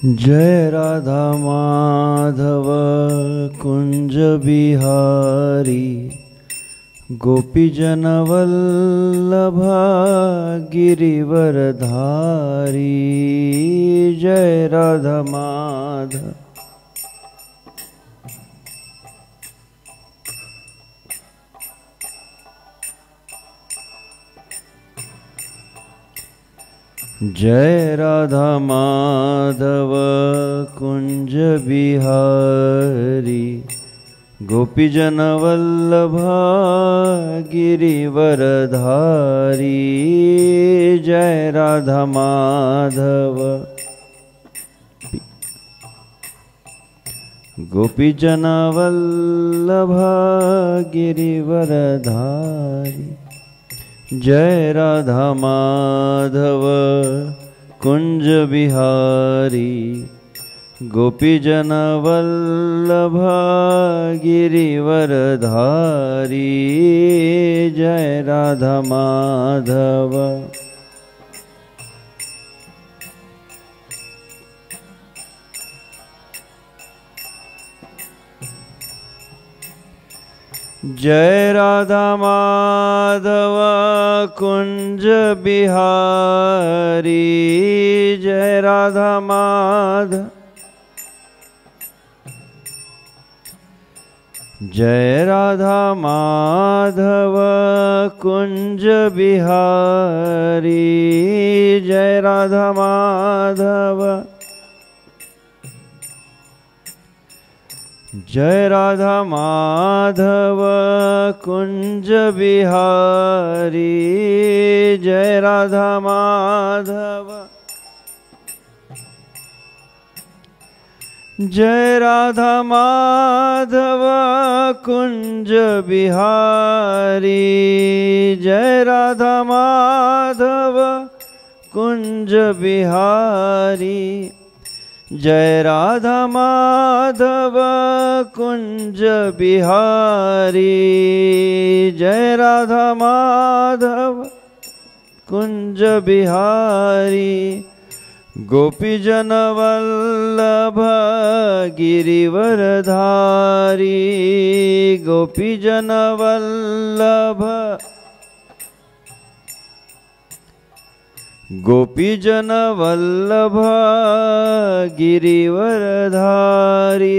जय राधा माधव कुंज बिहारी गोपीजन वल्लभ गिरिवरधारी। जय राधा माधव। जय राधा माधव कुंज बिहारी गोपीजन वल्लभ गिरिवरधारी। जय राधा माधव गोपीजन वल्लभ गिरिवरधारी। जय राधा माधव कुंज बिहारी गोपीजन वल्लभ गिरिवरधारी। जय राधा माधव। जय राधा माधव कुंज बिहारी। जय राधा माधव। जय राधा माधव कुंज बिहारी। जय राधा माधव। जय राधा माधव कुंज बिहारी। जय राधा माधव। जय राधा माधव कुंज बिहारी। जय राधा माधव कुंज बिहारी। जय राधा माधव कुंज बिहारी। जय राधा माधव कुंज बिहारी। गोपीजन वल्लभ गिरिवरधारी। गोपीजन वल्लभ गोपीजन वल्लभ गिरिवरधारी।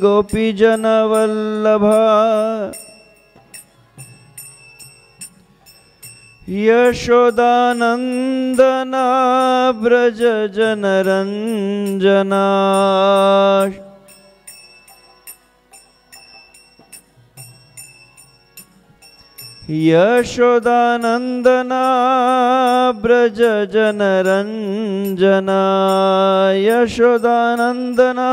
गोपीजन वल्लभ। यशोदानंदना ब्रज जनरंजना। यशोदानंदना ब्रज जनरंजना। यशोदानंदना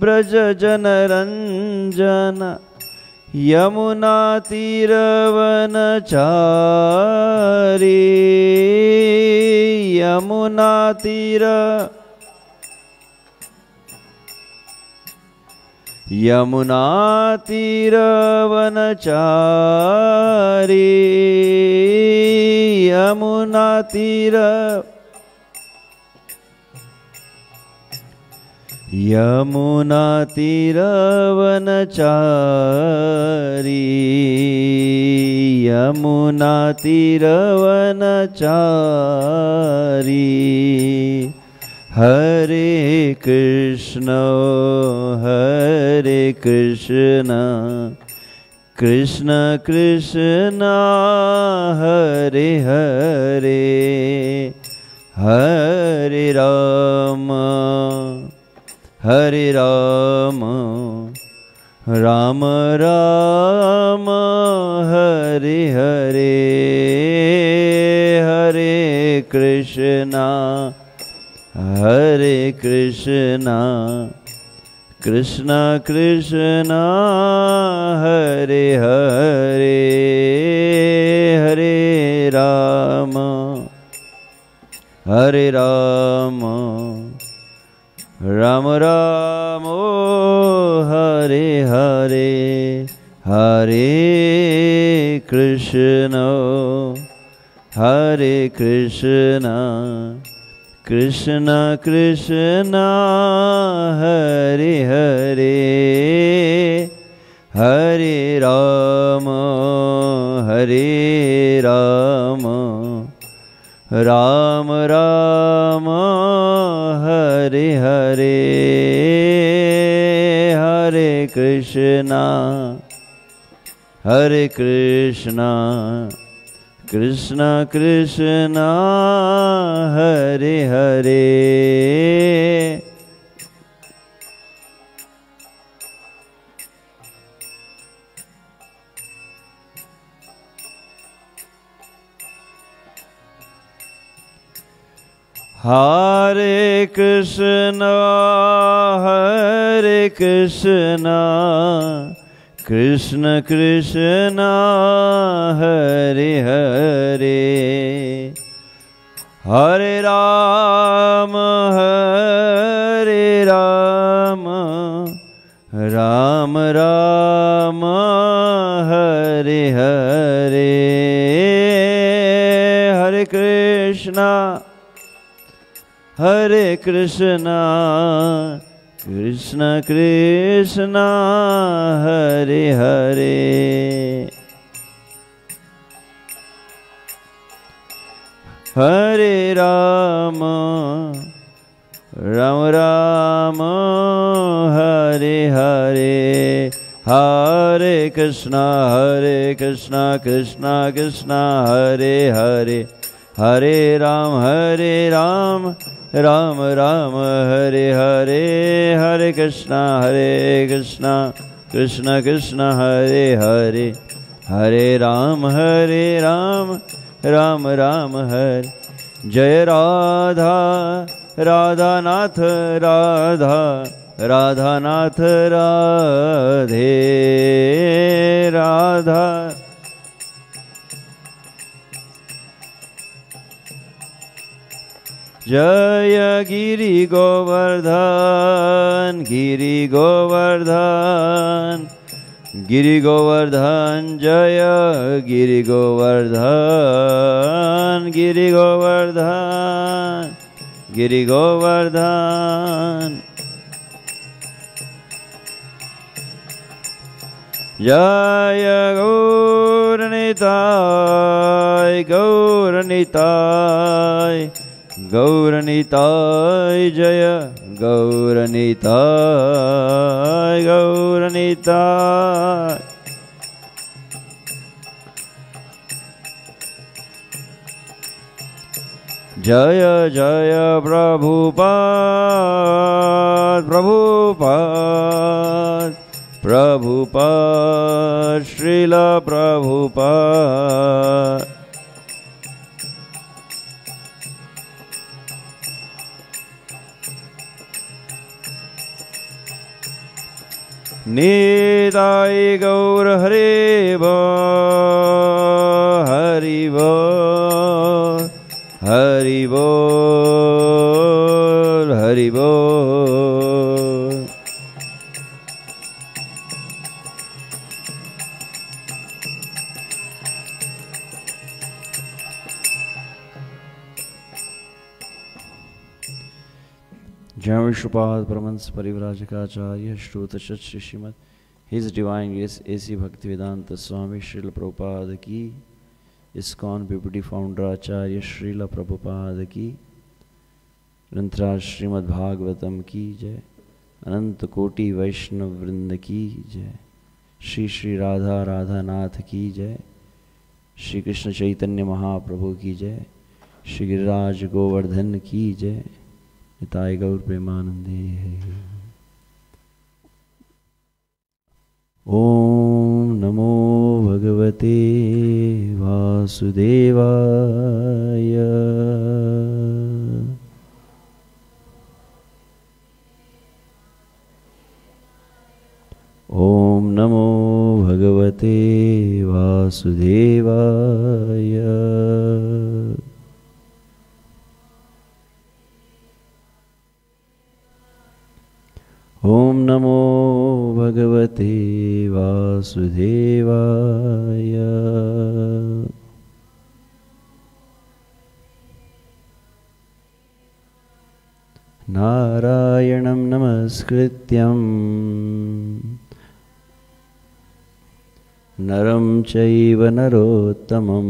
ब्रज जनरंजना। यमुना तीरवनचारी। यमुना तीर यमुना तीरवनचारी। यमुना तीर यमुना तीरवनचारी। यमुना तीरवनचारी। हरे कृष्ण कृष्ण कृष्ण हरे हरे। हरे राम राम राम हरे हरे। हरे कृष्णा कृष्ण कृष्ण हरे हरे। हरे राम राम राम हरे हरे। हरे कृष्ण कृष्ण कृष्ण हरे हरे हरे राम राम राम हरे हरे हरे कृष्णा कृष्ण कृष्ण हरे हरे हरे कृष्ण कृष्ण कृष्ण हरे हरे हरे राम राम राम हरे हरे हरे कृष्णा कृष्ण कृष्ण हरे हरे हरे राम राम हरे हरे हरे कृष्णा कृष्णा कृष्णा हरे हरे हरे राम राम राम हरे हरे हरे कृष्णा कृष्ण कृष्ण हरे हरे हरे राम राम राम हरे जय राधा राधा नाथ राधा नाथ राधे राधा जय गिरि गोवर्धन जय गिरि गोवर्धन जय गौरनिताय जय गौरनिताय जय जय प्रभुपाद श्रील प्रभुपाद निताय गौर हरे हरि बोल जय विश्वपाद परमहंस परिव्राजकाचार्य श्रोतशत Srimad his divine grace AC Bhaktivedanta Swami Srila Prabhupada की ISKCON PPT founder acharya Srila Prabhupada की ग्रंथराज श्रीमद् भागवतम की जय अनंत कोटि वैष्णव वृंद की जय श्री श्री राधा राधानाथ की जय श्री कृष्ण चैतन्य महाप्रभु की जय श्री गिरिराज गोवर्धन की जय निताय गौर प्रेमानंदे। ओम नमो भगवते वासुदेवाय। ओम नमो भगवते वासुदेवाय। ओम नमो भगवते वासुदेवाय। नारायणं नमस्कृत्यं नरं चैव नरोत्तमं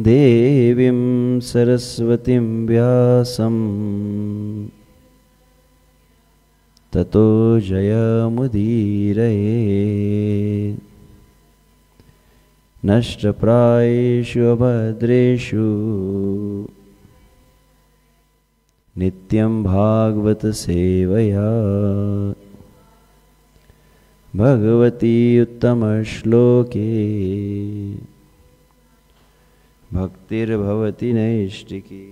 देवीं सरस्वतीं व्यासं ततो जयमुदीरये। नष्टप्रायेषु अभद्रेषु नित्यं भागवत सेवया Bhagwati उत्तमश्लोके भक्तिर्भवति नैष्टिकी।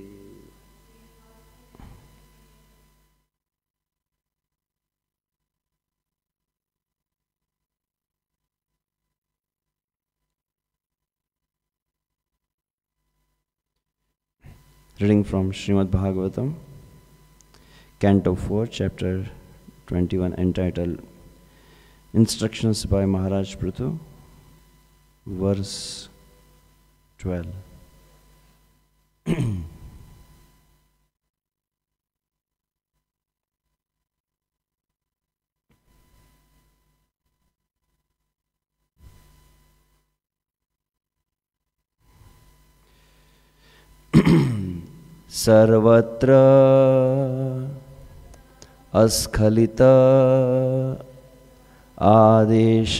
Reading from Srimad Bhagavatam, Canto 4, Chapter 21, entitled Instructions by Maharaj Prithu, verse 12. सर्वत्र अस्खलित आदेश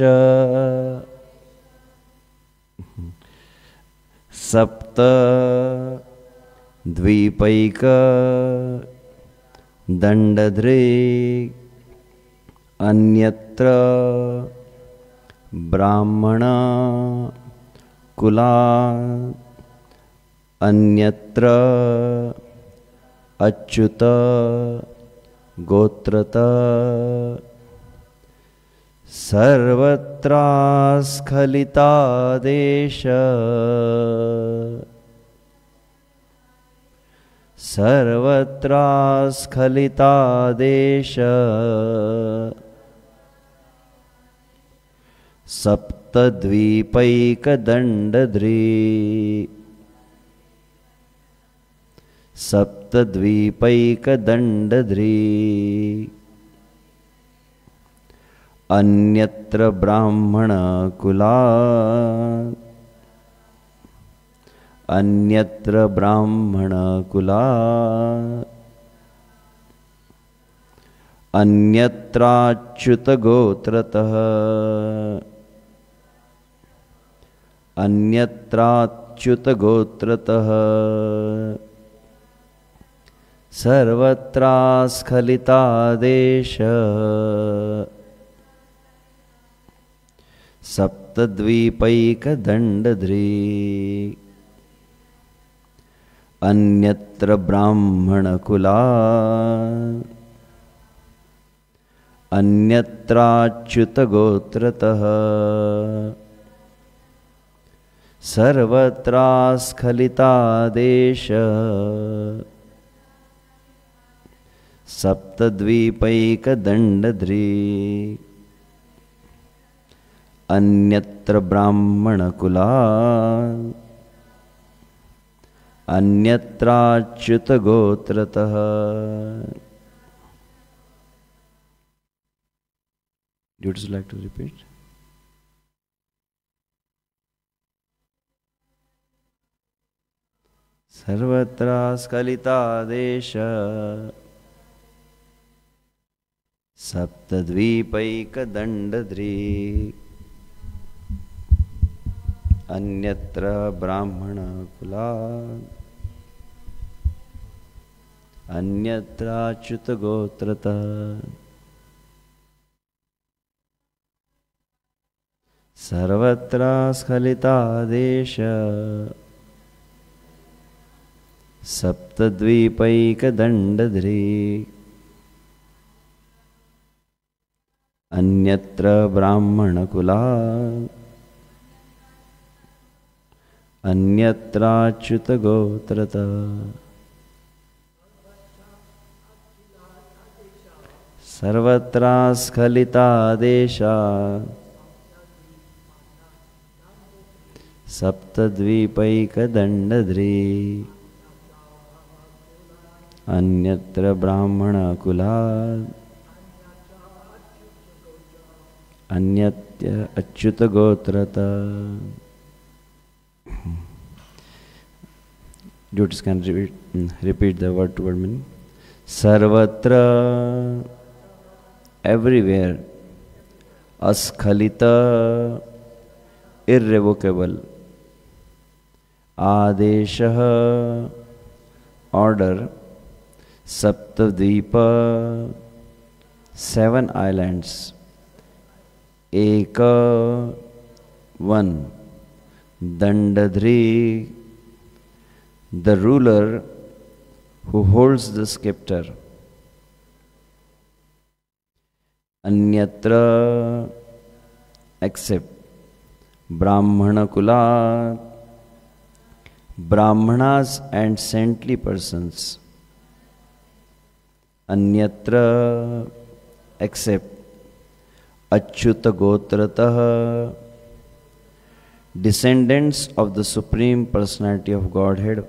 सप्त द्वीपैक दंडद्रेक अन्यत्र ब्राह्मण कुला अन्यत्र अच्युत गोत्रत सर्वत्रास्खलितादेश सर्वत्रास्खलितादेश सप्तद्वीपैकदण्डद्री सप्तद्वीपैकदण्डद्री अन्यत्र ब्राह्मणकुला अन्यत्र ब्राह्मणकुला अन्यत्राच्युतगोत्रतः अन्यत्राच्युतगोत्रतः सर्वत्रास्खलितादेश सप्तद्वीपैकदण्डद्री अन्यत्र ब्राह्मणकुला अन्यत्राच्युतगोत्रतः सर्वत्रास्खलितादेश सप्तद्वीपैकदण्डद्री अन्यत्र ब्राह्मणकुला अन्यत्राच्युतगोत्रतः। Would you like to repeat? सर्वत्रास्खलितादेश सप्तद्वीपैकदण्डद्री अन्यत्र ब्राह्मणकुला अन्यत्राच्युतगोत्रतः सर्वत्रास्खलितादेश सप्तद्वीपैकदण्डद्री अन्यत्र ब्राह्मणकुला अन्यत्राच्युतगोत्रतः सर्वत्रास्खलितादेशा सप्तद्वीपैकदण्डद्री अन्यत्र ब्राह्मण कुलात् अन्यत्र Achyut गोत्रतः. Devotees can repeat the word to word meaning. Sarvatra, everywhere. Askhalita, irrevocable. Adesha, order. Saptadvipa, 7 islands. Eka, 1. Dandadri, the ruler who holds the scepter. Anyatra, except. Brahmana Kulat, Brahmanas and saintly persons. Anyatra, except. Achyuta Gotratah, descendants of the Supreme Personality of Godhead,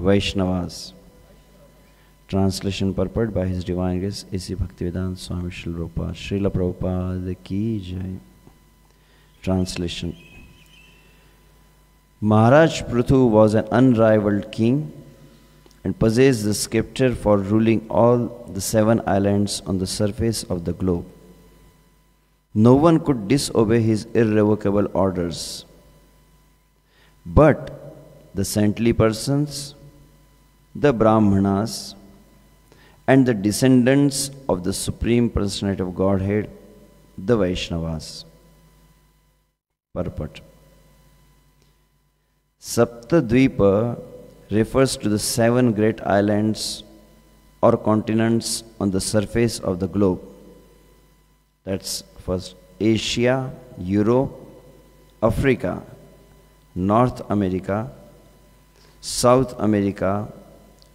Vaishnavas. Translation purport by His Divine Grace A.C. Bhaktivedanta Swami Srila Prabhupada. Srila Prabhupada ki jai. Translation. Maharaj Prithu was an unrivaled king and possessed the scepter for ruling all the 7 islands on the surface of the globe. No one could disobey his irrevocable orders. But the saintly persons, the Brahmanas, and the descendants of the Supreme Personality of Godhead, the Vaishnavas. Purport. Saptadvipa refers to the 7 great islands or continents on the surface of the globe. That's first Asia, Europe, Africa, North America, South America,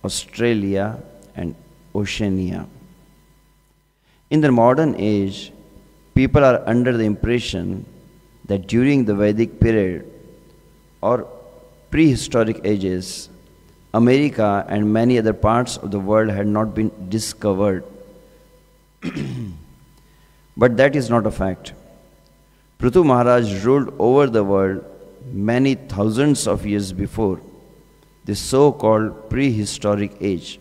Australia, and Oceania. In the modern age, people are under the impression that during the Vedic period or prehistoric ages, America and many other parts of the world had not been discovered. But that is not a fact. Prithu Maharaj ruled over the world many thousands of years before the so-called prehistoric age.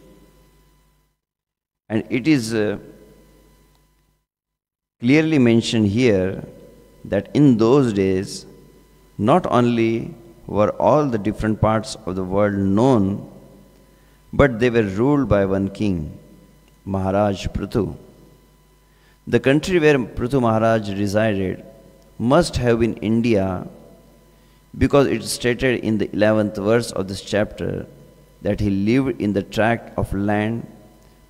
And it is clearly mentioned here that in those days, not only were all the different parts of the world known, but they were ruled by one king, Maharaj Prithu. The country where Prithu Maharaj resided must have been India, because it is stated in the 11th verse of this chapter that he lived in the tract of land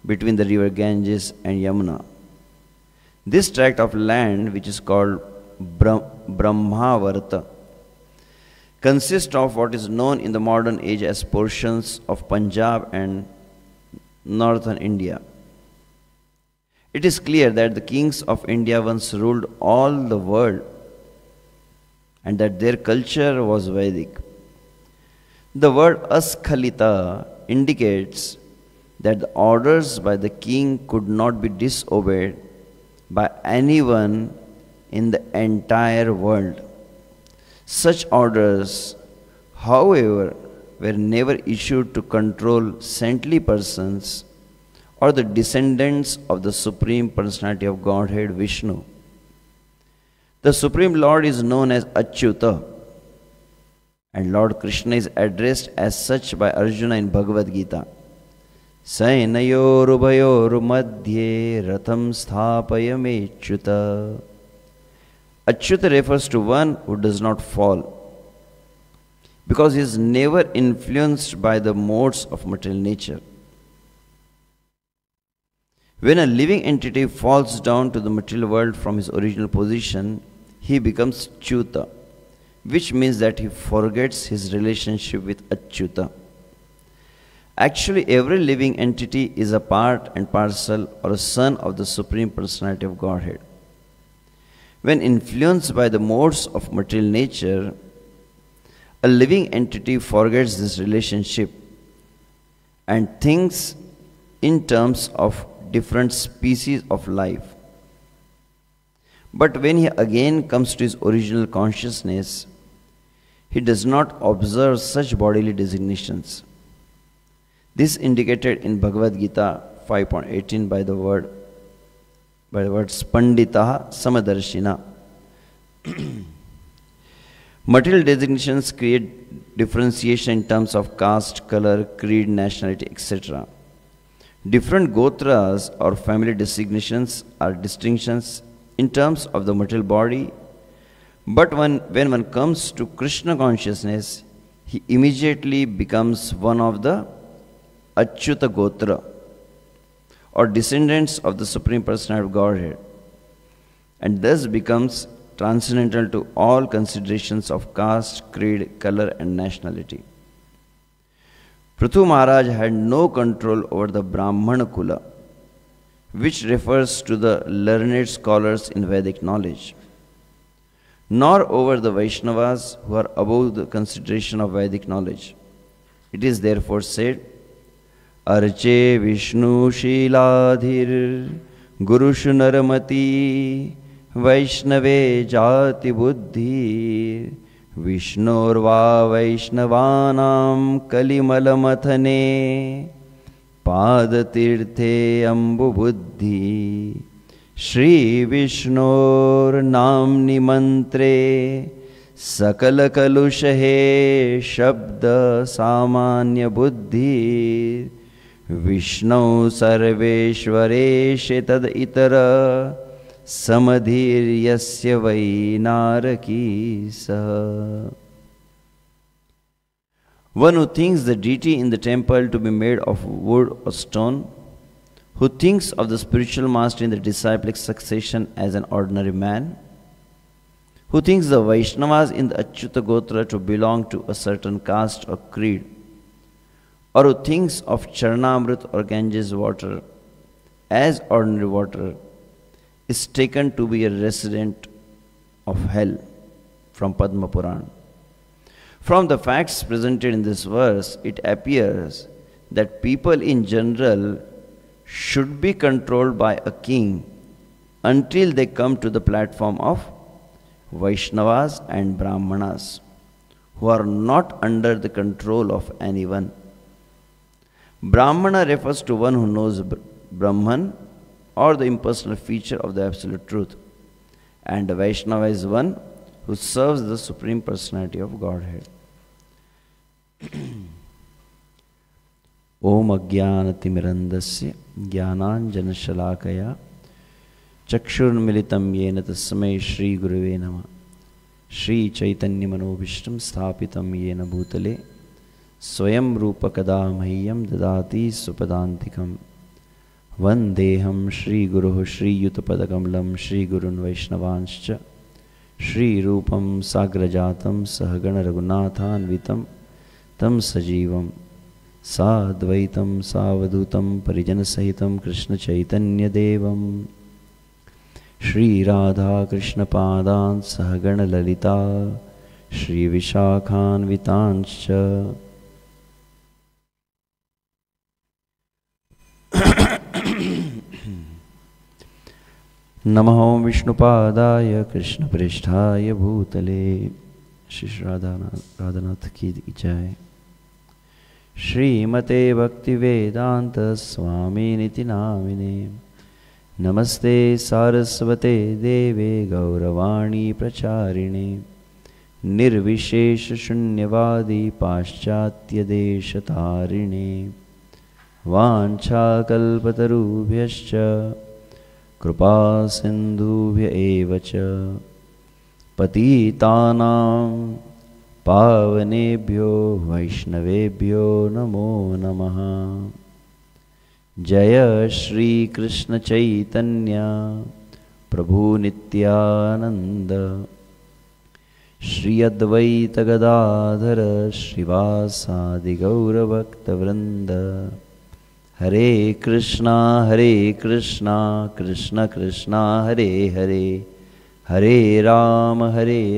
between the river Ganges and Yamuna. This tract of land, which is called Brahmavarta, consists of what is known in the modern age as portions of Punjab and northern India. It is clear that the kings of India once ruled all the world and that their culture was Vedic. The word Askhalita indicates that the orders by the king could not be disobeyed by anyone in the entire world. Such orders, however, were never issued to control saintly persons or the descendants of the Supreme Personality of Godhead, Vishnu. The Supreme Lord is known as Achyuta, and Lord Krishna is addressed as such by Arjuna in Bhagavad Gita. Sainayorubayor madhye ratham sthapayamechyuta. Achyuta refers to one who does not fall, because he is never influenced by the modes of material nature. When a living entity falls down to the material world from his original position, he becomes চ্যুতা, which means that he forgets his relationship with Achyuta. Actually, every living entity is a part and parcel or a son of the Supreme Personality of Godhead. When influenced by the modes of material nature, a living entity forgets this relationship and thinks in terms of different species of life. But when he again comes to his original consciousness, he does not observe such bodily designations. This indicated in Bhagavad Gita 5.18 by the words Panditaha Samadarshina. Material designations create differentiation in terms of caste, color, creed, nationality, etc. Different gotras or family designations are distinctions in terms of the material body, but when one comes to Krishna consciousness, he immediately becomes one of the Achyuta Gotra, or descendants of the Supreme Personality of Godhead, and thus becomes transcendental to all considerations of caste, creed, color, and nationality. Prithu Maharaj had no control over the Brahmana Kula, which refers to the learned scholars in Vedic knowledge, nor over the Vaishnavas who are above the consideration of Vedic knowledge. It is therefore said, Arche Vishnu Shiladhir Gurushu Naramati Vaishnave Jati Buddhi Vishnurva Vaishnavanam Kalimala Padatirthe Ambu Buddhi Shri Vishnur Namni Mantre Sakala Kalushahe Shabda Samanya Buddhi Vishnu Sarveshwareshe Tad Itara Samadhir Yasya Vainaraki Saha. One who thinks the deity in the temple to be made of wood or stone, who thinks of the spiritual master in the disciplic succession as an ordinary man, who thinks the Vaishnavas in the Achyuta Gotra to belong to a certain caste or creed, or who thinks of Charnamrit or Ganges water as ordinary water, is taken to be a resident of hell from Padma Puran. From the facts presented in this verse, it appears that people in general should be controlled by a king until they come to the platform of Vaishnavas and Brahmanas, who are not under the control of anyone. Brahmana refers to one who knows Brahman or the impersonal feature of the Absolute Truth, and Vaishnava is one who serves the Supreme Personality of Godhead. Om Ajnanatimirandasya Jnananjanashalakaya Chakshurmilitam Yena Tasmai Shri Guruve Namah. Shri Chaitanya Manobhishtam Sthapitam Yena Bhutale Swayam Rupa Kada Mahyam Dadati Supadantikam Vandeham Shri Guruh Shri Yutapadakamalam Shri Gurun Vaishnavanscha Shri Rupam Sagrajatam Sahagana Raghunathanvitam Tam Sajivam Sadvaitam Savadutam Parijana Sahitam Krishna Chaitanya Devam Shri Radha Krishna Padan Sahagana Lalita Shri Vishakhan Vitanscha. Namaho Vishnupadaya Krishna Pristhaya Bhutale. Shri Radhanath Ki Jai. Srimate Bhakti Vedanta Swami Niti Namine. Namaste Saraswate Deve Gauravani Pracharine. Nirvishesha Shunyavadi Paschatya Deshatarine. Vancha Kalpatarubhyascha Kripa Sindhubhya Evacha Patitanam Pavanebhyo Vaishnavebhyo Namo Namaha. Jaya Shri Krishna Chaitanya Prabhu Nityananda Shri Advaita Gadadhara Srivasadi Gaura Bhakta Vrinda. Hare Krishna Krishna Krishna Hare Hare Hare Rama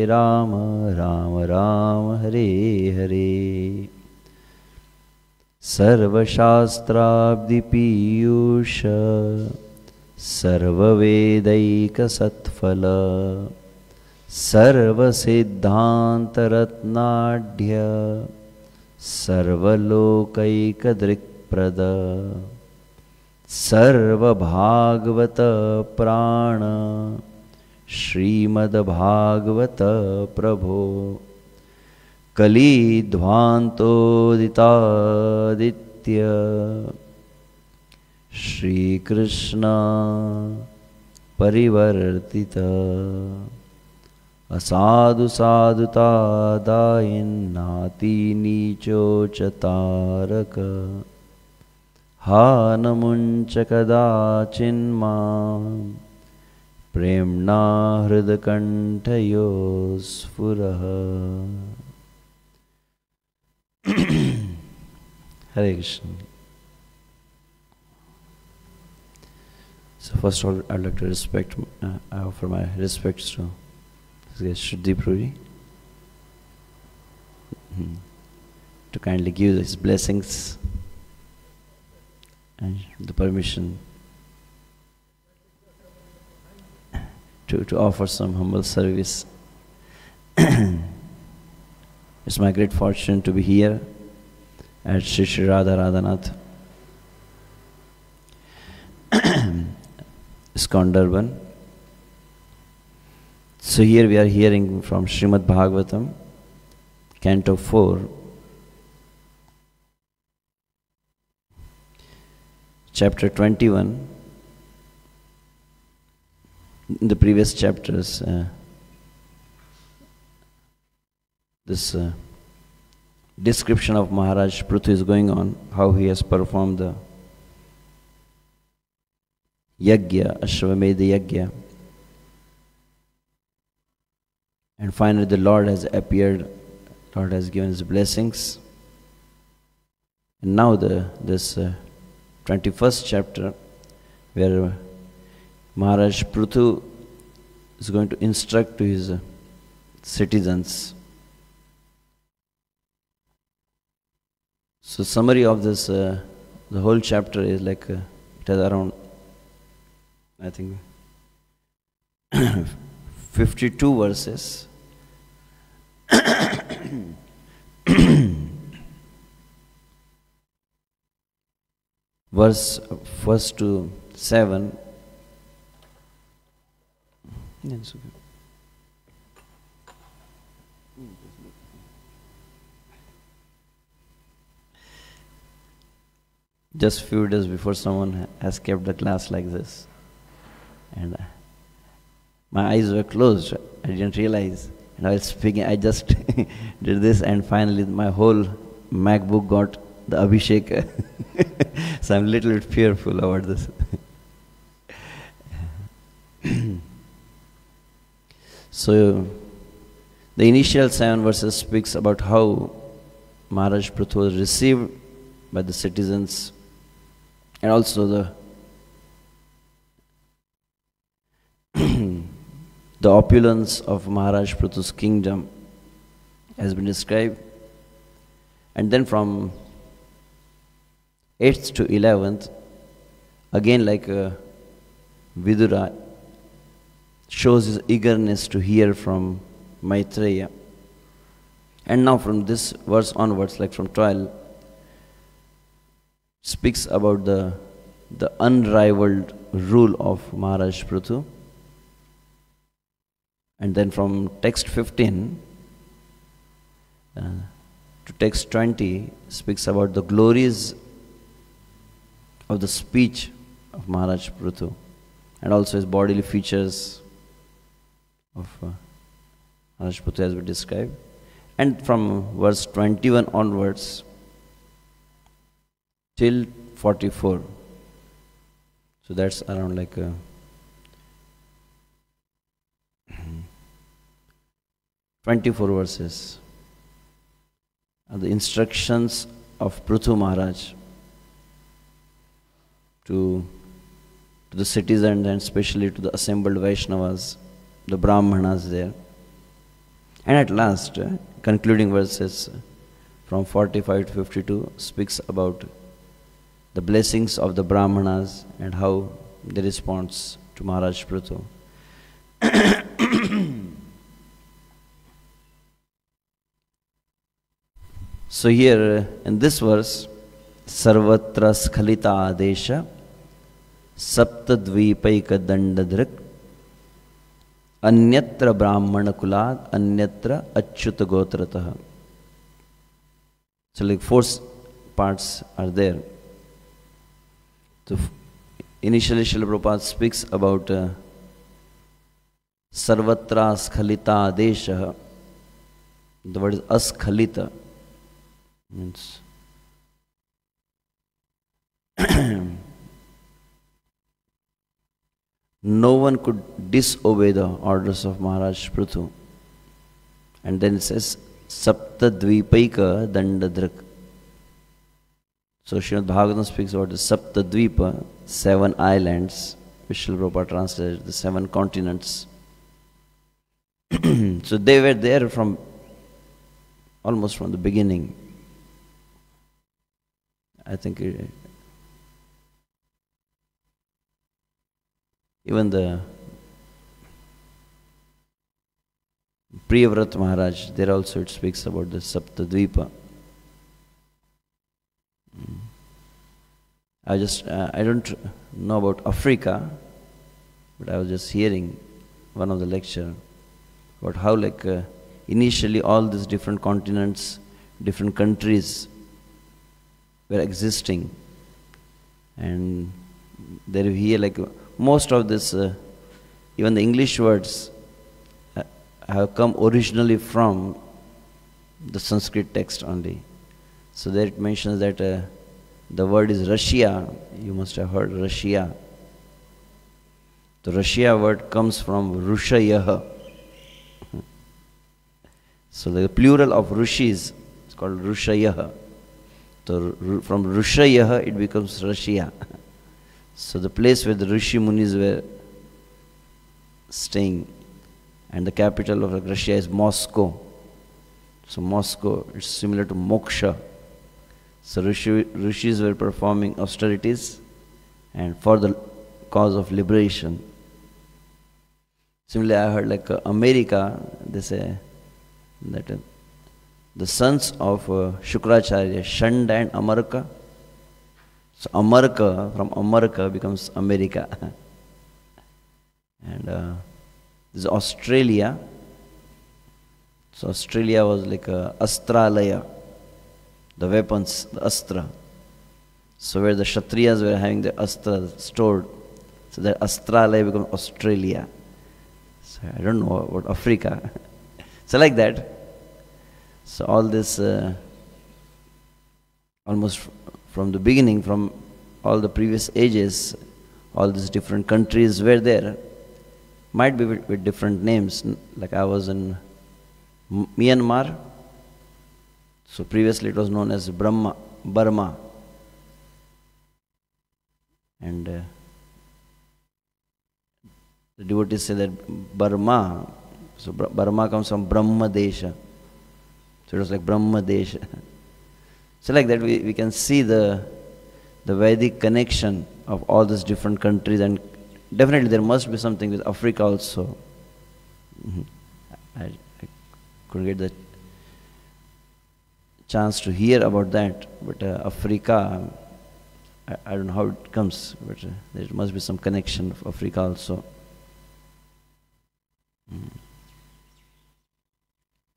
Rama Rama Hare Hare. सर्वशास्त्राब्धिपीयूष सर्ववेदैकसत्फल सर्वसिद्धान्तरत्नाढ्य सर्वलोकैकदृक्प्रद सर्वभागवत प्राण श्रीमद्भागवत प्रभो कलिध्वान्तोदितादित्य श्रीकृष्ण परिवर्तित असाधु साधुता दायिन्नाति नीचोचतारक हा नमुञ्च कदाचिन्मां प्रेम्णा हृदकण्ठयो स्फुरः। Hare Krishna. So first of all, I'd like to I offer my respects to Shuddhi Puri to kindly give his blessings and the permission to offer some humble service. It's my great fortune to be here at Sri Sri Radha Radhanath ISKCON Durban. So here we are hearing from Srimad Bhagavatam, Canto 4, Chapter 21. In the previous chapters, this description of Maharaj Prithu is going on, how he has performed the Yajna, Ashwamedha Yajna. And finally the Lord has appeared, Lord has given his blessings. And now this 21st chapter, where Maharaj Prithu is going to instruct to his citizens. So summary of this, the whole chapter is like, it has around, I think, 52 verses. Verse 1 to 7. Yes, okay. Just few days before, someone has kept the class like this, and my eyes were closed. I didn't realize, and I was speaking. I just did this, and finally my whole MacBook got the Abhishek. So I'm a little bit fearful about this. So the initial 7 verses speaks about how Maharaj Prithu was received by the citizens, and also the opulence of Maharaj Prithu's kingdom has been described. And then from 8th to 11th, again like Vidura shows his eagerness to hear from Maitreya. And now from this verse onwards, like from 12, speaks about the unrivaled rule of Maharaj Prithu. And then from text 15 to text 20 speaks about the glories of the speech of Maharaj Prithu, and also his bodily features of Maharaj Prithu has been described. And from verse 21 onwards till 44, so that's around like 24 verses are the instructions of Prithu Maharaj to the citizens, and especially to the assembled Vaishnavas, the Brahmanas there. And at last, concluding verses from 45 to 52 speaks about the blessings of the Brahmanas and how they respond to Maharaj Prithu. So here in this verse, Sarvatra Skhalita Adesha Saptadvipaika Dandadrik Anyatra Brahmana Kulad Anyatra Achyuta Gotratah. So like four parts are there. So initially Srila Prabhupada speaks about Sarvatra Skhalita Adesha. The word is Askhalita. Means no one could disobey the orders of Maharaj Prithu. And then it says Sapta Dvipaika Dandadrak. So Srimad Bhagavatam speaks about the Sapta Dvipa, 7 islands, which Srila Prabhupada translated the 7 continents. So they were there from almost from the beginning. I think even the Priyavrat Maharaj, there also it speaks about the Saptadvipa. I don't know about Africa, but I was just hearing one of the lecture about how initially all these different continents, different countries were existing, and there you hear most of this, even the English words have come originally from the Sanskrit text only. So there it mentions that the word is Russia. You must have heard Russia. The Russia word comes from Rushayah. So the plural of Rishis is called Rushayah. So from Rushayah it becomes Russia. So the place where the Rishi Munis were staying, and the capital of Russia is Moscow. So Moscow is similar to moksha. So Rishis were performing austerities and for the cause of liberation. Similarly, I heard America, they say that the sons of Shukracharya, Shanda and Amarka. So Amarka, from Amarka becomes America. And this is Australia. So Australia was Astralaya, the weapons, the Astra. So where the Kshatriyas were having the Astra stored, so that Astralaya becomes Australia. So I don't know about Africa. So like that. So all this, almost from the beginning, from all the previous ages, all these different countries were there. Might be with different names. Like I was in Myanmar. So previously it was known as Burma. And the devotees say that Burma, so Burma comes from Brahma Desha. So it was like Brahma Desha. So like that we can see the Vedic connection of all these different countries, and definitely there must be something with Africa also. I couldn't get the chance to hear about that, but Africa, I don't know how it comes, but there must be some connection of Africa also. In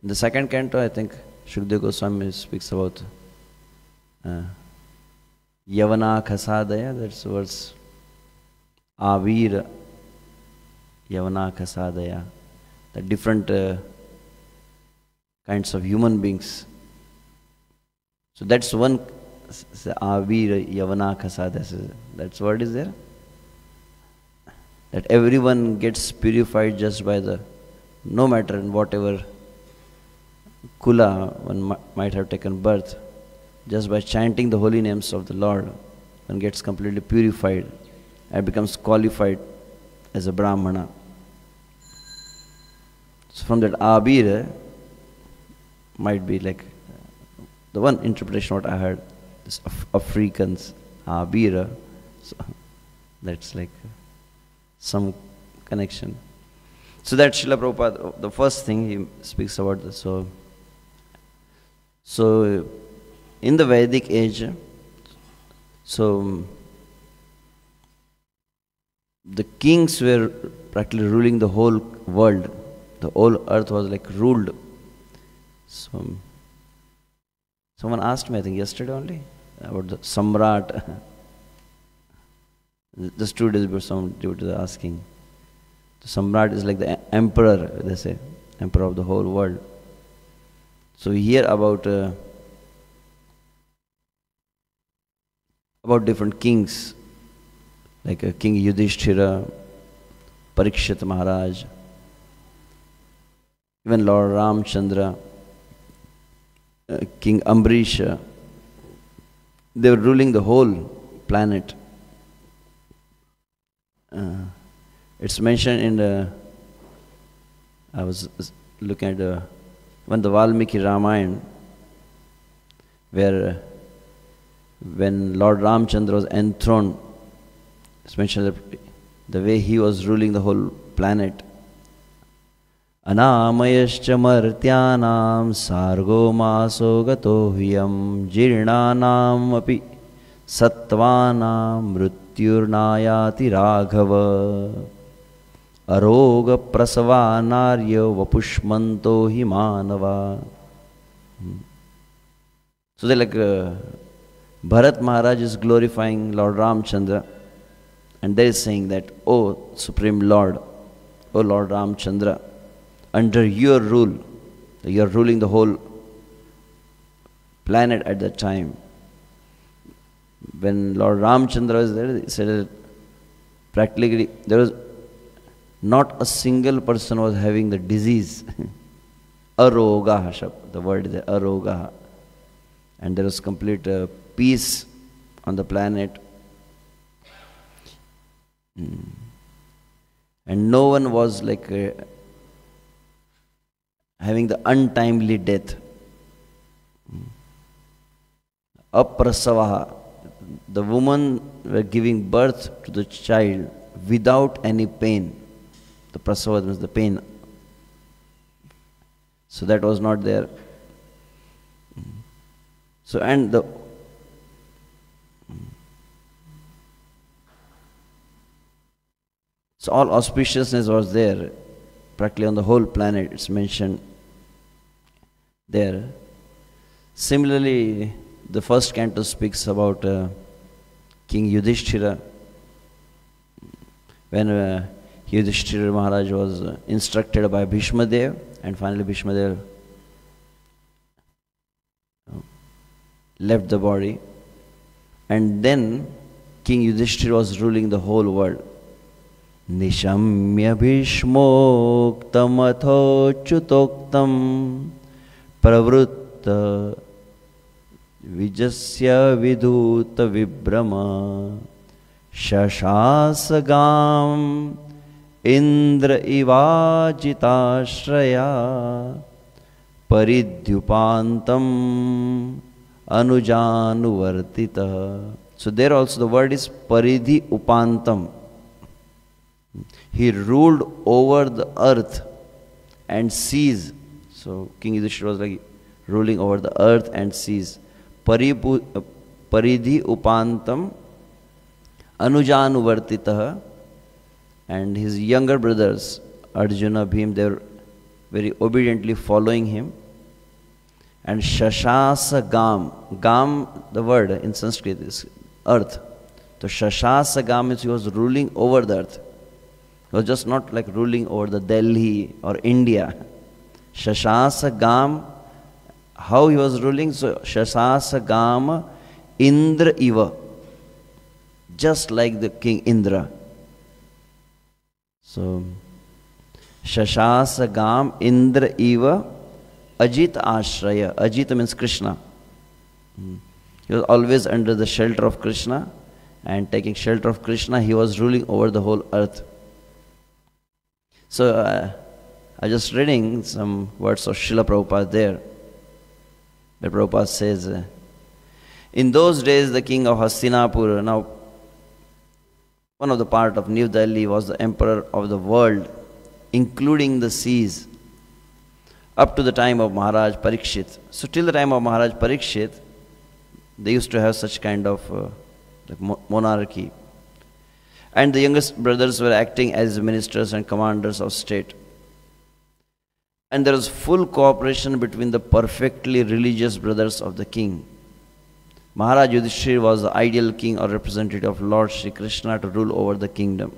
the second canto, I think Shukdev Goswami speaks about Yavana Khasadaya, that's verse Avir Yavana Khasadaya, the different kinds of human beings. So that's one Avir Yavana Khasadaya, that word is there. That everyone gets purified just by no matter in whatever Kula one might have taken birth, just by chanting the holy names of the Lord, one gets completely purified and becomes qualified as a Brahmana. So from that Abir might be the one interpretation what I heard, this Africans, Abira, so that's like some connection. So that Srila Prabhupada, the first thing he speaks about this. So in the Vedic age, so the kings were practically ruling the whole world. The whole earth was like ruled. So someone asked me, I think yesterday only, about the Samrat. Just 2 days before, some devotee was asking. The Samrat is like the emperor, they say, emperor of the whole world. So we hear about different kings, like King Yudhishthira, Parikshit Maharaj, even Lord Ramchandra, King Ambrisha. They were ruling the whole planet. It's mentioned in I was looking at when the Valmiki Ramayana, where when Lord Ramchandra was enthroned, it's mentioned that the way he was ruling the whole planet. Anamayascha martyanam sargo maso gato hyam jirnanam api sattvanam mrityurnayati raghava aroga prasava narya vapushmanto himanava. So they're like Bharat Maharaj is glorifying Lord Ramchandra, and they are saying that, O Supreme Lord, O Lord Ramchandra, under your rule, you are ruling the whole planet at that time. When Lord Ramchandra was there, he said that practically there was not a single person was having the disease. Aroga, the word is aroga. And there was complete peace on the planet. And no one was like having the untimely death. Aprasavaha. The woman were giving birth to the child without any pain. The prasava means the pain. So that was not there. So and the so all auspiciousness was there, practically on the whole planet. It's mentioned there. Similarly, the first canto speaks about King Yudhishthira. When Yudhishthira Maharaj was instructed by Bhishma Dev, and finally Bhishma Dev left the body, and then King Yudhishthira was ruling the whole world. Nishamya Bhishmoktam Athochyutoktam Pravruta Vijasya Vidhuta Vibrama Shashasagam Indra Ivajitashraya Paridhyupantam Anujanuvartita. So there also the word is Paridhi Upantam. He ruled over the earth and seas. So King Yudhishthira was like ruling over the earth and seas. Paridhi Upantam Anujanuvartita. And his younger brothers, Arjuna, Bhim, they were very obediently following him. And Shashasa Gam. Gam, the word in Sanskrit is earth. So Shashasa Gam means he was ruling over the earth. He was just not like ruling over the Delhi or India. Shashasa Gam, how he was ruling? So Shashasa Gam Indra Iva. Just like the King Indra. So Shashasa Gam Indra Iva Ajit Ashraya. Ajita means Krishna. He was always under the shelter of Krishna, and taking shelter of Krishna, he was ruling over the whole earth. So I was just reading some words of Srila Prabhupada there. But Prabhupada says, in those days the king of Hastinapur, now one of the part of New Delhi, was the emperor of the world, including the seas, up to the time of Maharaj Parikshit. So till the time of Maharaj Parikshit, they used to have such kind of monarchy. And the youngest brothers were acting as ministers and commanders of state. And there was full cooperation between the perfectly religious brothers of the king. Maharaj Yudhishthira was the ideal king or representative of Lord Sri Krishna to rule over the kingdom.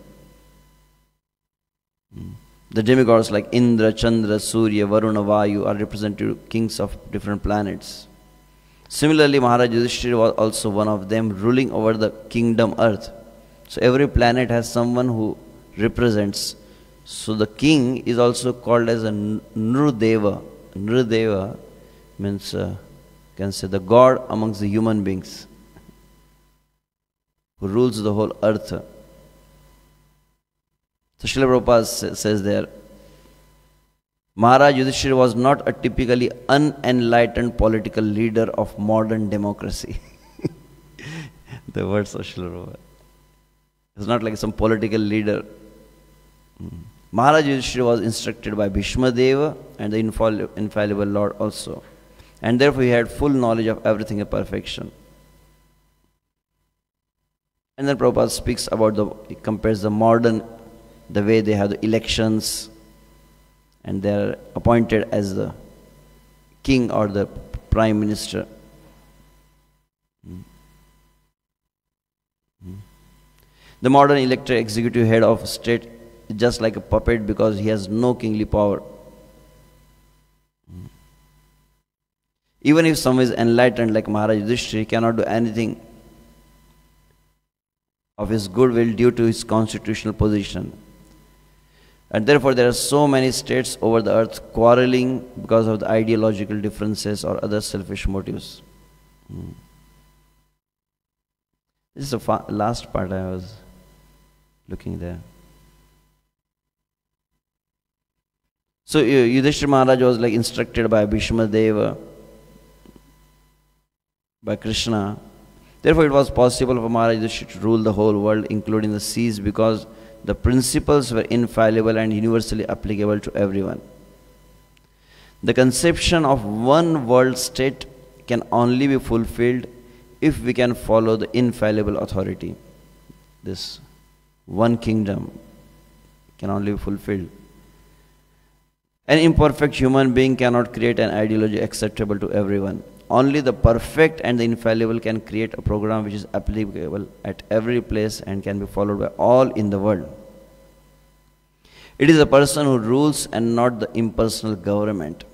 The demigods like Indra, Chandra, Surya, Varuna, Vayu are representative kings of different planets. Similarly, Maharaj Yudhishthira was also one of them, ruling over the kingdom earth. So every planet has someone who represents. So the king is also called as a Nrudeva. Nrudeva means, can say, the god amongst the human beings, who rules the whole earth. So Srila Prabhupada says there, Maharaj Yudhishthira was not a typically unenlightened political leader of modern democracy. The words of Srila Prabhupada. It's not like some political leader. Maharaj Yudhishthira was instructed by Bhishma Deva and the infallible Lord also. And therefore he had full knowledge of everything in perfection. And then Prabhupada speaks about he compares the modern, the way they have the elections and they are appointed as the king or the prime minister. The modern elected executive head of state is just like a puppet because he has no kingly power. Even if someone is enlightened like Maharaj Yudhishthira, he cannot do anything of his goodwill due to his constitutional position. And therefore there are so many states over the earth quarreling because of the ideological differences or other selfish motives. This is the last part I was looking there. So Yudhishthira Maharaj was like instructed by Bhishma Deva, by Krishna. Therefore it was possible for Maharaj Yudhishthira to rule the whole world, including the seas, because the principles were infallible and universally applicable to everyone. The conception of one world state can only be fulfilled if we can follow the infallible authority. This one kingdom can only be fulfilled. An imperfect human being cannot create an ideology acceptable to everyone. Only the perfect and the infallible can create a program which is applicable at every place and can be followed by all in the world. It is the person who rules and not the impersonal government.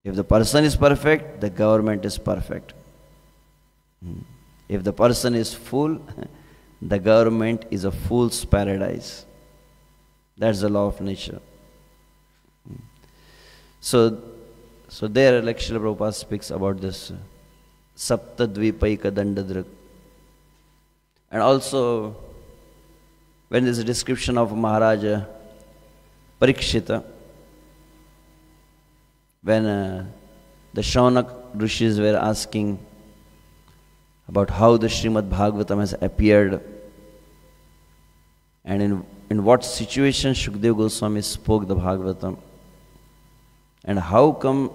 If the person is perfect, the government is perfect. If the person is fool, the government is a fool's paradise. That's the law of nature. So there, like Srila Prabhupada speaks about this Saptadvipaika Dandadrik. And also, when there is a description of Maharaja Parikshita, when the Shaunak Rishis were asking about how the Srimad Bhagavatam has appeared and in what situation Shukdev Goswami spoke the Bhagavatam, and how come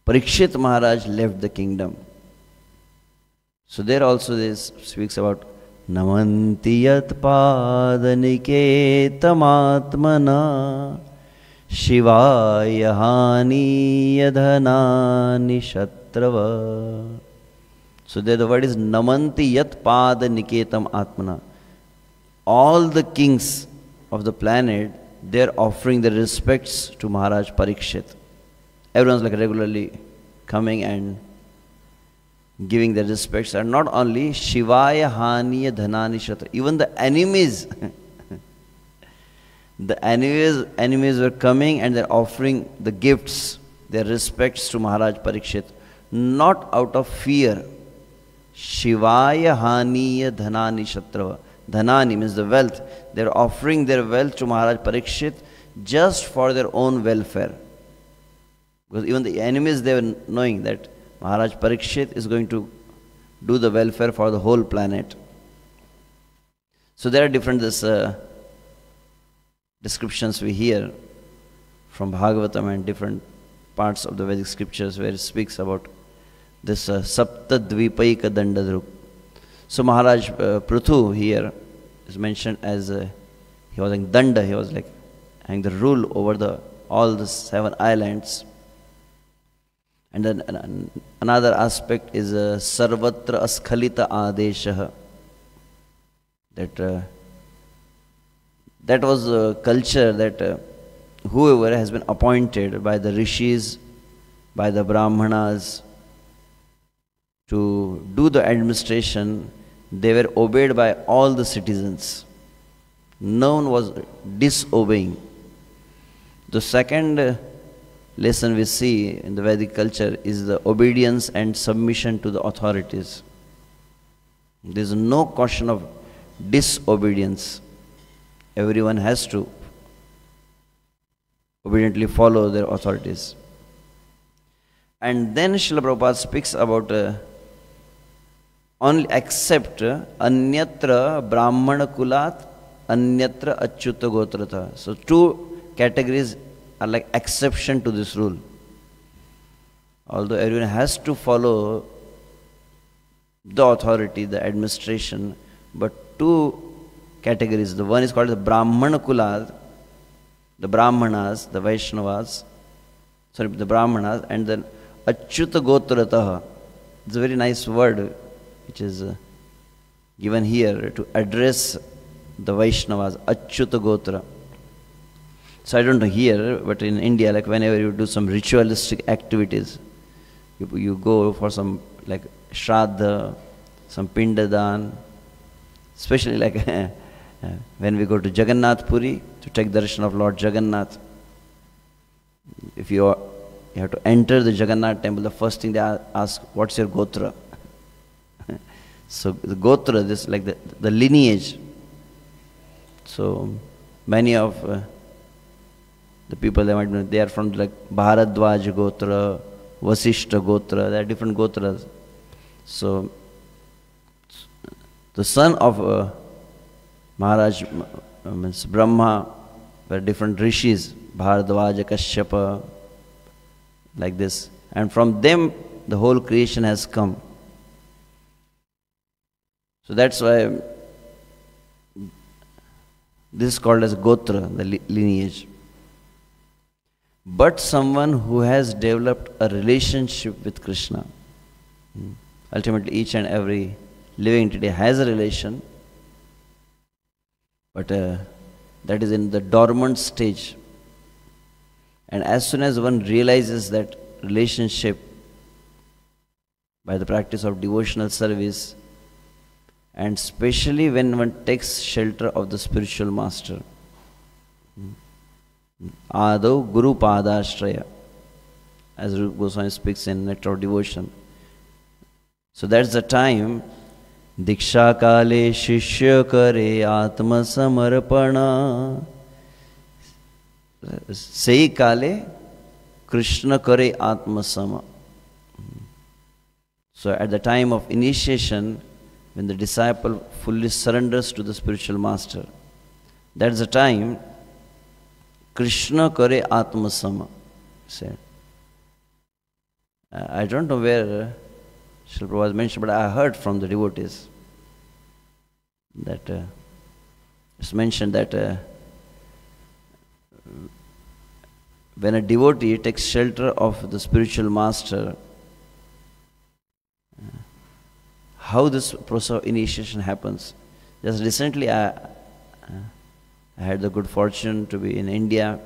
Parikshit Maharaj left the kingdom. So there also this speaks about Namanti yat padaniketam Shivaya hani yadhanani shatrava. So there the word is Namanti yat padaniketam atmana. All the kings of the planet, they are offering their respects to Maharaj Parikshit. Everyone's like regularly coming and giving their respects. And not only Shivaya Haniya Dhanani Shatra, even the enemies, the enemies were coming and they're offering the gifts, their respects to Maharaj Parikshit, not out of fear. Shivaya Haniya Dhanani Shatrava. Dhanani means the wealth. They're offering their wealth to Maharaj Parikshit just for their own welfare. Because even the enemies, they were knowing that Maharaj Parikshit is going to do the welfare for the whole planet. So there are different descriptions we hear from Bhagavatam and different parts of the Vedic scriptures where it speaks about this Sapta Dvipaika Dandadruk. So Maharaj Prithu here is mentioned as he was like Danda, he was like having the rule over all the 7 islands. And then another aspect is Sarvatra Askhalita Adesha. That was a culture that whoever has been appointed by the rishis, by the brahmanas, to do the administration, they were obeyed by all the citizens. No one was disobeying. The second lesson we see in the Vedic culture is the obedience and submission to the authorities. There is no caution of disobedience. Everyone has to obediently follow their authorities. And then Srila Prabhupada speaks about only accept anyatra brahmana kulat, anyatra achyuta gotrata. So 2 categories are like exception to this rule. Although everyone has to follow the authority, the administration, but 2 categories. The one is called the Brahmana Kula, the Brahmanas, the Vaishnavas, the Brahmanas, and then Achyuta Gotrataha. It's a very nice word which is given here to address the Vaishnavas, Achyuta Gotra. So I don't know here, but in India, like whenever you do some ritualistic activities, you go for some like Shraddha, some Pindadan, especially like when we go to Jagannath Puri to take darshan of Lord Jagannath. If you have to enter the Jagannath temple, the first thing they ask, what's your Gotra? So the Gotra, this like the lineage. So many of the people they are from like Bharadwaj Gotra, Vasishta Gotra, there are different Gotras. So the son of Maharaj means Brahma were different rishis, Bharadwaja, Kashyapa, like this. And from them the whole creation has come. So that's why this is called as Gotra, the lineage. But someone who has developed a relationship with Krishna. Ultimately, each and every living entity has a relation, but that is in the dormant stage. And as soon as one realizes that relationship by the practice of devotional service, and especially when one takes shelter of the spiritual master, Adav Guru Padashraya, as Rupa Goswami speaks in Nectar of Devotion. So that's the time Diksha Kale Shishya Kare Atma Samarpana. Sei Kale Krishna Kare Atma Sama. So at the time of initiation, when the disciple fully surrenders to the spiritual master, that's the time Krishna Kare Atma Sama. Said. I don't know where Srila Prabhupada mentioned, but I heard from the devotees that it's mentioned that when a devotee takes shelter of the spiritual master, how this process of initiation happens. Just recently I had the good fortune to be in India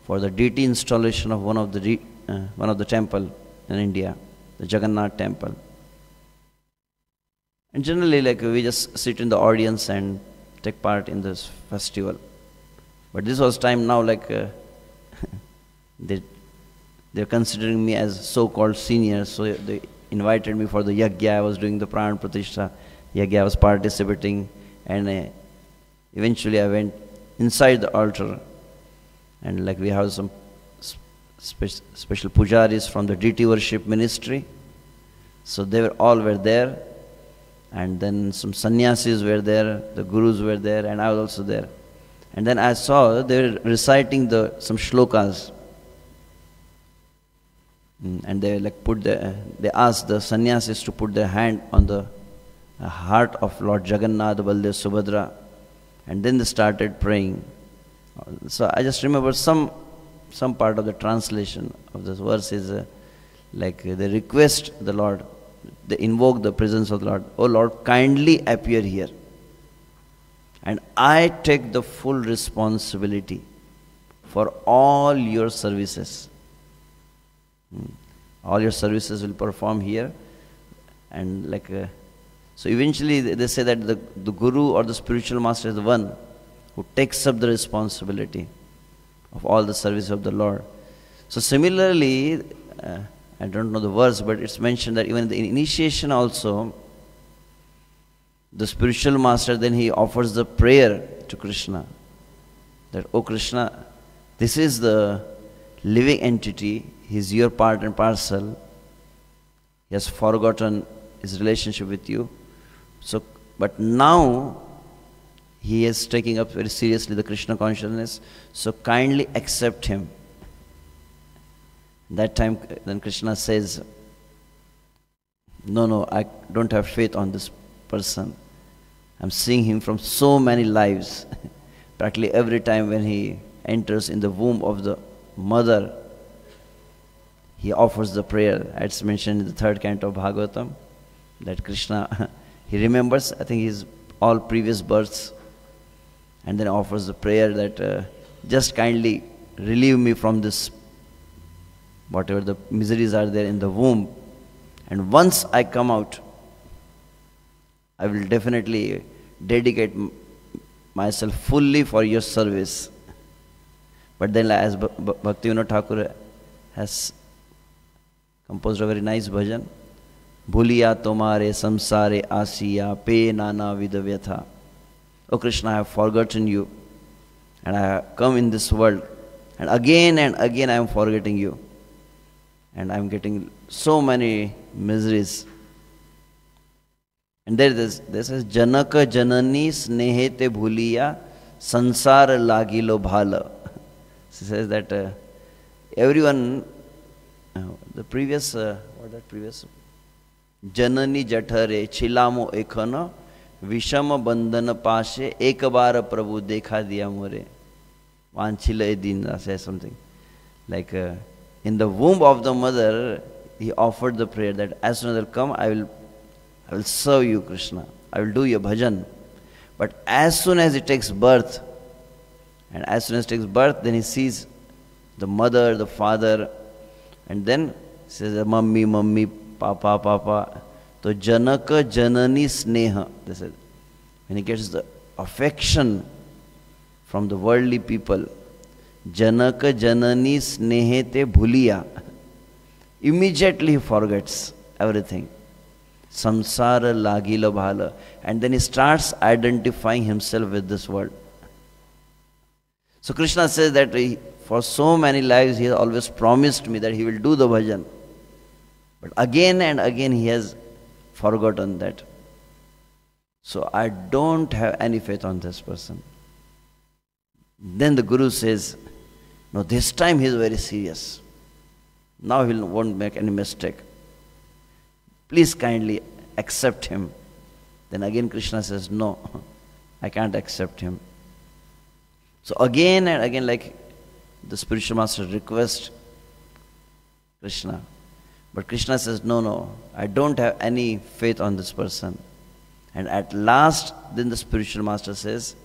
for the deity installation of one of the temple in India, the Jagannath temple. And generally, like, we just sit in the audience and take part in this festival. But this was time now, like, they're considering me as so-called senior, so they invited me for the yagya. I was doing the Pran Pratishtha yagya, I was participating, and eventually I went inside the altar, and like we have some special pujaris from the deity worship ministry. So they were all were there, and then some sannyasis were there, the gurus were there, and I was also there. And then I saw they were reciting some shlokas. And they like they asked the sannyasis to put their hand on the heart of Lord Jagannath, Baldev, Subhadra, and then they started praying. So I just remember some part of the translation of this verse is like they request the Lord, they invoke the presence of the Lord. Oh Lord, kindly appear here, and I take the full responsibility for all your services. All your services will perform here, and like so eventually they say that the guru or the spiritual master is the one who takes up the responsibility of all the service of the Lord. So similarly, I don't know the verse, but it's mentioned that even in the initiation also, the spiritual master then he offers the prayer to Krishna, that, oh Krishna, this is the living entity, he is your part and parcel, he has forgotten his relationship with you. So, but now he is taking up very seriously the Krishna consciousness, so kindly accept him. That time then Krishna says, no, I don't have faith on this person. I'm seeing him from so many lives. Practically every time when he enters in the womb of the mother, he offers the prayer. It's mentioned in the 3rd canto of Bhagavatam that Krishna, he remembers, I think, his all previous births, and then offers the prayer that just kindly relieve me from this, whatever the miseries are there in the womb. And once I come out, I will definitely dedicate myself fully for your service. But then, as Bhaktivinoda Thakur has composed a very nice bhajan, Bhuliya tomare samsare asiya pe nana vidavyatha. Oh Krishna, I have forgotten you, and I have come in this world, and again I am forgetting you, and I am getting so many miseries. And there says, Janaka Janani snehete bhuliya sansar lagilo bhala. She says that everyone, the previous, what that previous? Janani jathare chilamo ekhana vishama bandhana pashe ekabara prabhu dekha diya more. Vanchila edin says something. Like in the womb of the mother, he offered the prayer that as soon as I come, I will serve you, Krishna. I will do your bhajan. But as soon as he takes birth, then he sees the mother, the father, and then says, Mummy, Mummy, Papa, Papa. So Janaka Janani Sneha. They said, when he gets the affection from the worldly people, Janaka Janani Snehete Bhuliya. Immediately he forgets everything. Samsara Lagila Bhala. And then he starts identifying himself with this world. So Krishna says that for so many lives he has always promised me that he will do the bhajan. But again and again he has forgotten that. So I don't have any faith on this person. Then the Guru says, no, this time he is very serious. Now he won't make any mistake. Please kindly accept him. Then again Krishna says, no, I can't accept him. So again and again, like the spiritual master requests Krishna. But Krishna says, no, I don't have any faith on this person. And at last, then the spiritual master says,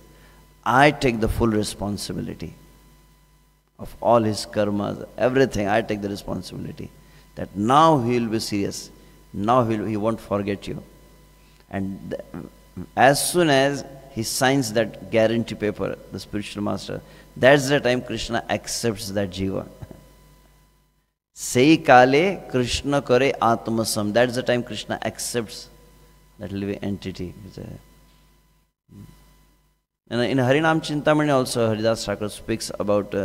I take the full responsibility of all his karmas, everything. I take the responsibility. That now he will be serious. Now he won't forget you. And as soon as he signs that guarantee paper, the spiritual master, that's the time Krishna accepts that jiva. Sei kale Krishna kare atmasam. That's the time Krishna accepts that living entity. And in Harinam Chintamani also, Haridas Thakur speaks about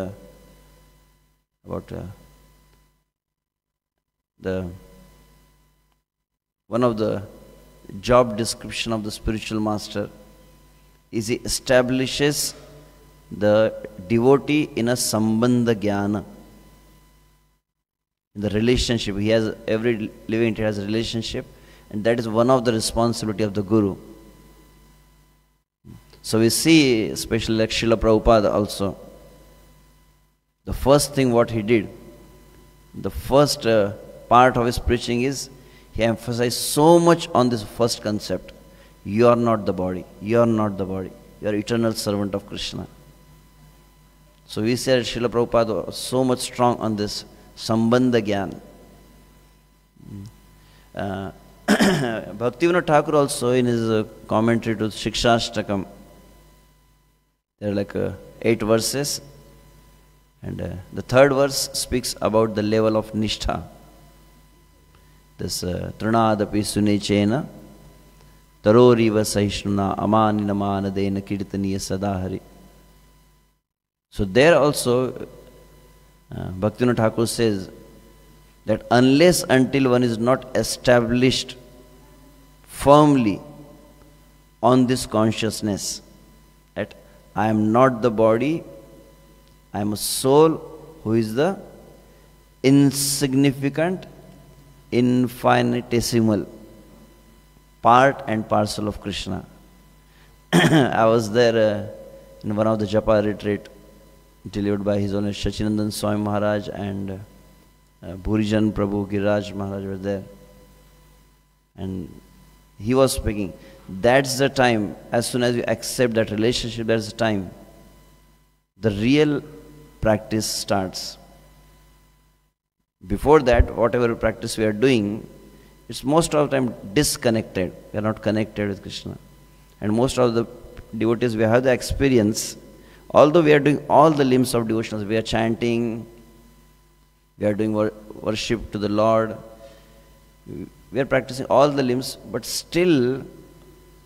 the one of the job description of the spiritual master is he establishes the devotee in a sambandha jnana. In the relationship, he has every living entity has a relationship, and that is one of the responsibility of the guru. So we see, especially like Srila Prabhupada also, the first thing what he did, the first part of his preaching is, he emphasized so much on this first concept. You are not the body. You are not the body. You are eternal servant of Krishna. So we said Srila Prabhupada was so much strong on this Sambandha Gyan. Bhaktivinoda Thakur also in his commentary to Shikshashtakam, there are like 8 verses, and the 3rd verse speaks about the level of Nishtha. This Trinadapi Sunechena Taroriva Sahishnuna Amanina Manadena Kirtaniya Sadahari. So there also Bhaktivinoda Thakur says that unless until one is not established firmly on this consciousness that I am not the body, I am a soul who is the insignificant, infinitesimal part and parcel of Krishna. I was there in one of the Japa retreat delivered by His Holiness Shachinandan Swami Maharaj, and Bhurijan Prabhu Giriraj Maharaj were there. And he was speaking. That's the time, as soon as you accept that relationship, that's the time the real practice starts. Before that, whatever practice we are doing, it's most of the time disconnected. We are not connected with Krishna. And most of the devotees, we have the experience, although we are doing all the limbs of devotionals, we are chanting, we are doing worship to the Lord, we are practicing all the limbs, but still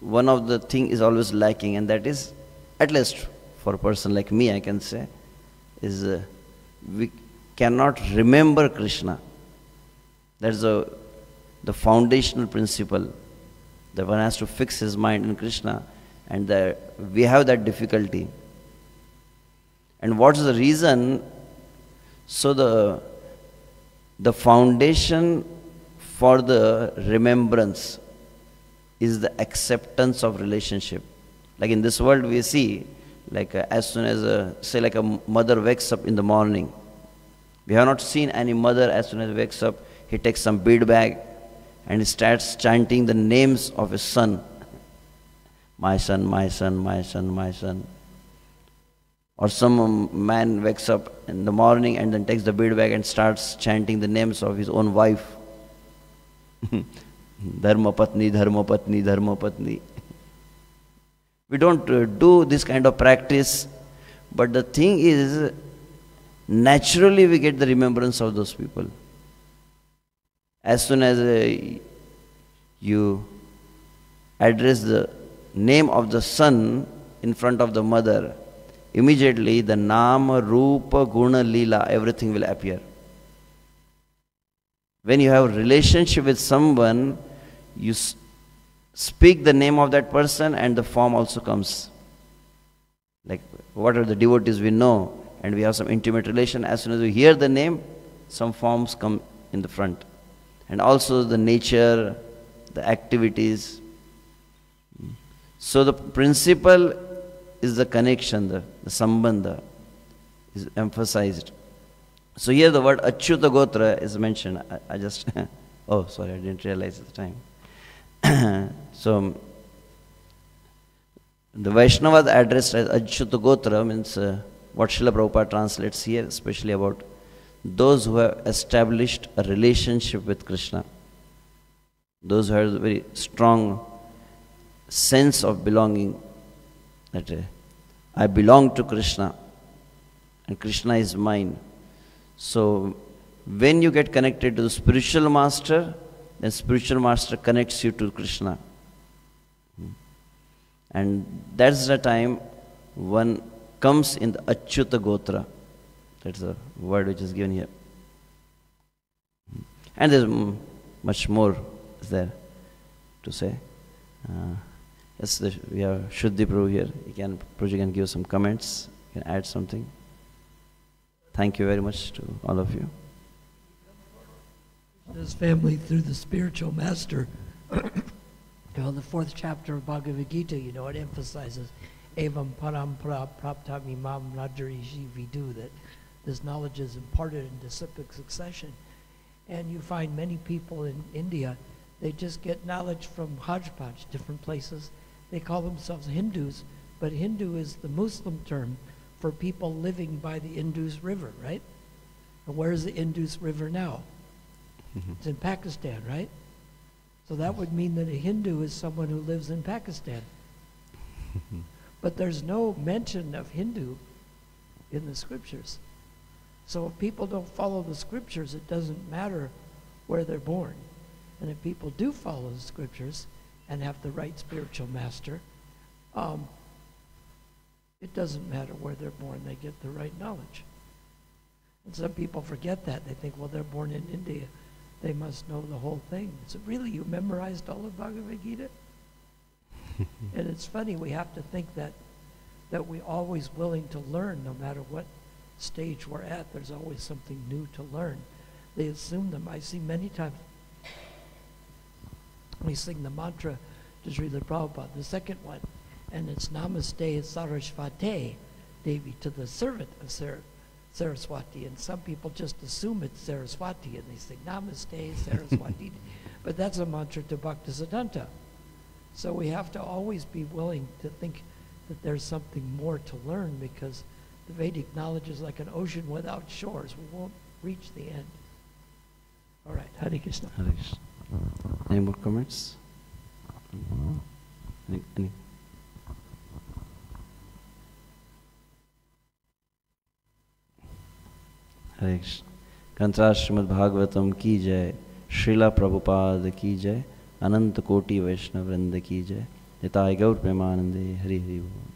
one of the thing is always lacking, and that is, at least for a person like me, I can say, is we cannot remember Krishna. That's the foundational principle, that one has to fix his mind in Krishna, and we have that difficulty. And what's the reason? So the foundation for the remembrance is the acceptance of relationship. Like in this world we see, like as soon as, say like a mother wakes up in the morning, we have not seen any mother as soon as wakes up, he takes some bead bag and he starts chanting the names of his son. My son, my son, my son, my son. Or some man wakes up in the morning and then takes the bead bag and starts chanting the names of his own wife. Dharma Patni, Dharma Patni, Dharma Patni. We don't do this kind of practice, but the thing is, naturally we get the remembrance of those people. As soon as you address the name of the son in front of the mother, immediately the Nama, Rupa, Guna, Leela, everything will appear. When you have a relationship with someone, you speak the name of that person and the form also comes. Like what are the devotees we know and we have some intimate relation, as soon as we hear the name, some forms come in the front. And also the nature, the activities. So the principle is the connection, the sambandha is emphasized. So here the word Achyuta Gotra is mentioned. I just, oh sorry, I didn't realize at the time. So the Vaishnavas addressed as Achyuta Gotra means what Srila Prabhupada translates here, especially about those who have established a relationship with Krishna. Those who have a very strong sense of belonging, that I belong to Krishna and Krishna is mine. So when you get connected to the spiritual master, then spiritual master connects you to Krishna. And that's the time one comes in the Achyuta Gotra. That's the word which is given here. And there's much more is there to say. Yes, we have Shuddhi Prabhu here. Prabhuji can give some comments, you can add something. Thank you very much to all of you. This family through the spiritual master. The fourth chapter of Bhagavad Gita, it emphasizes evam parampara praptam imam rajarishi vidu, that this knowledge is imparted in disciplic succession. And you find many people in India, they just get knowledge from hodgepodge, different places. They call themselves Hindus, but Hindu is the Muslim term for people living by the Indus River, right? And where is the Indus River now? It's in Pakistan, right? So that would mean that a Hindu is someone who lives in Pakistan. But there's no mention of Hindu in the scriptures. So if people don't follow the scriptures, it doesn't matter where they're born. And if people do follow the scriptures and have the right spiritual master, it doesn't matter where they're born, they get the right knowledge. And some people forget that. They think, well, they're born in India, they must know the whole thing. So really, you memorized all of Bhagavad Gita? And it's funny, we have to think that we're always willing to learn, no matter what stage we're at. There's always something new to learn. They assume them. I see many times we sing the mantra to Srila Prabhupada, the second one, and it's Namaste Saraswati Devi, to the servant of Saraswati. And some people just assume it's Saraswati and they sing Namaste Saraswati. But that's a mantra to Bhaktisiddhanta. So we have to always be willing to think that there's something more to learn, because the Vedic knowledge is like an ocean without shores. We won't reach the end. All right, Hare Krishna. Hare Krishna. Any more comments? Any? Hare Krishna. ग्रंथराज Shrimad Bhagavatam की जय, श्रीला प्रभुपाद की जय, अनंत कोटि वैष्णव वृंद की जय, निताय गौर प्रेमानंदे, हरि हरि बोल।